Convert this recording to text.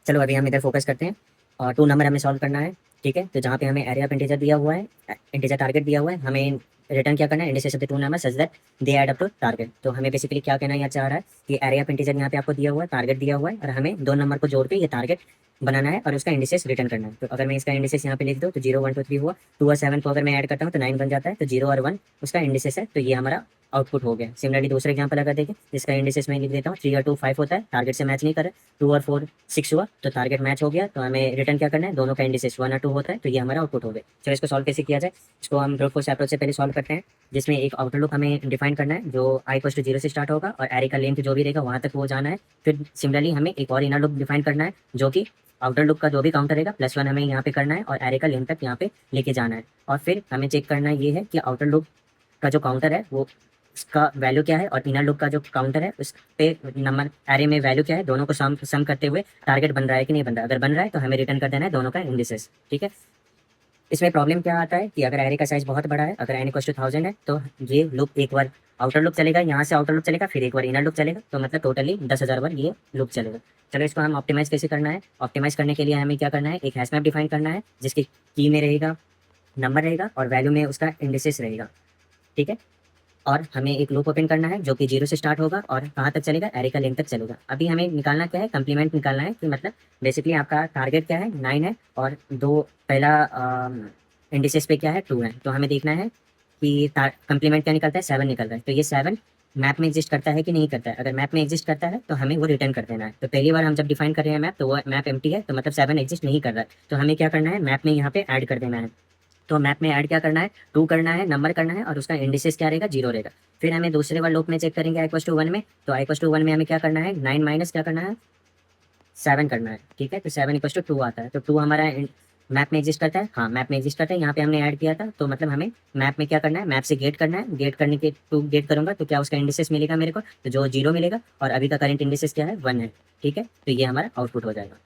चलो अभी हम इधर फोकस करते हैं और टू नंबर हमें सॉल्व करना है। ठीक है, तो जहाँ पे हमें एरिया ऑफ इंटीजर दिया हुआ है, इंटीजर टारगेट दिया हुआ है, हमें रिटर्न क्या करना है, indices of the two number such that they add up to target. तो हमें बेसिकली क्या कहना यहाँ चाह रहा है कि एरिया ऑफ इंटीजर यहाँ पे आपको दिया हुआ है, टारगेट दिया हुआ है, और हमें दो नंबर को जोड़ के ये टारगेट बनाना है और उसका इंडिसेस रिटर्न करना है। तो अगर मैं इसका इंडिसेस यहाँ पे लिख दूँ तो 0 1 2 3 हुआ, 2 और 7 को अगर मैं ऐड करता हूँ तो 9 बन जाता है, तो 0 और 1 उसका इंडिसेस है, तो ये हमारा आउटपुट हो गया। सिमिलरली दूसरा एग्जांपल अगर देखें, जिसका इंडिसेस मैं लिख देता हूँ 3 और 2 5 होता है, टारगेट से मैच नहीं कर रहा, 2 और 4 6 हुआ, तो टारगेट मैच हो गया। तो हमें रिटर्न क्या करना है, दोनों का इंडिसेस 1 और 2 होता है, तो ये हमारा आउटपुट हो गया। चलो इसको सॉल्व कैसे किया जाए, इसको हम ब्रूट फोर्स अप्रोच से पहले सॉल्व करते हैं, जिसमें एक आउटर लुक हमें डिफाइन करना है जो i = 0 से स्टार्ट होगा और एरे का लेंथ जो भी रहेगा वहाँ तक वो जाना है। फिर सिमिलरली हमें एक और इनर लुक डिफाइन करना है जो कि आउटर लुक का जो भी काउंटर रहेगा +1 हमें यहाँ पे करना है और एरे का लेंथ तक यहाँ पे लेके जाना है। और फिर हमें चेक करना ये है कि आउटर लुक का जो काउंटर है वो उसका वैल्यू क्या है और इनर लुक का जो काउंटर है उस पे नंबर एरे में वैल्यू क्या है, दोनों को सम करते हुए टारगेट बन रहा है कि नहीं बन रहा है। अगर बन रहा है तो हमें रिटर्न कर देना है दोनों का इंडिसेस। ठीक है, इसमें प्रॉब्लम क्या आता है कि अगर एरे का साइज बहुत बड़ा है, अगर n = 1000 है, तो ये लूप एक बार आउटर लूप चलेगा, यहाँ से आउटर लूप चलेगा, फिर एक बार इनर लूप चलेगा, तो मतलब टोटली 10,000 बार ये लूप चलेगा। चलो इसको हम ऑप्टिमाइज कैसे करना है, ऑप्टिमाइज करने के लिए हमें क्या करना है, एक हैश मैप डिफाइन करना है जिसकी की में रहेगा नंबर रहेगा और वैल्यू में उसका इंडिसेस रहेगा। ठीक है, और हमें एक लूप ओपन करना है जो कि 0 से स्टार्ट होगा और कहाँ तक चलेगा, एरे का लेंथ तक चलेगा। अभी हमें निकालना क्या है, कंप्लीमेंट निकालना है, कि मतलब बेसिकली आपका टारगेट क्या है, 9 है और दो पहला इंडिसेस पे क्या है, 2 है। तो हमें देखना है कि कंप्लीमेंट क्या निकलता है, 7 निकलता है। तो ये 7 मैप में एग्जिस्ट करता है कि नहीं करता है। अगर मैप में एग्जिस्ट करता है तो हमें वो रिटर्न कर देना है। तो पहली बार हम जब डिफाइन कर रहे हैं मैप, तो वो मैप एम्प्टी है, तो मतलब 7 एग्जिस्ट नहीं कर रहा है। तो हमें क्या करना है, मैप में यहाँ पे ऐड कर देना है। तो मैप में ऐड क्या करना है, 2 करना है, नंबर करना है और उसका इंडिसेस क्या रहेगा, 0 रहेगा। फिर हमें दूसरे बार लूप में चेक करेंगे i = 1 में, तो i = 1 में हमें क्या करना है, 9 माइनस क्या करना है, 7 करना है। ठीक है, तो 7 = 2 आता है, तो 2 हमारा मैप में एग्जिस्ट करता है। हाँ, मैप में एग्जिस्ट करता है, यहाँ पे हमने ऐड किया था, तो मतलब हमें मैप में क्या करना है, मैप से गेट करना है। गेट करने के 2 गेट करूंगा तो क्या उसका इंडिसेस मिलेगा मेरे को, तो जो 0 मिलेगा, और अभी का करंट इंडिसेस क्या है, 1 है। ठीक है, तो ये हमारा आउटपुट हो जाएगा।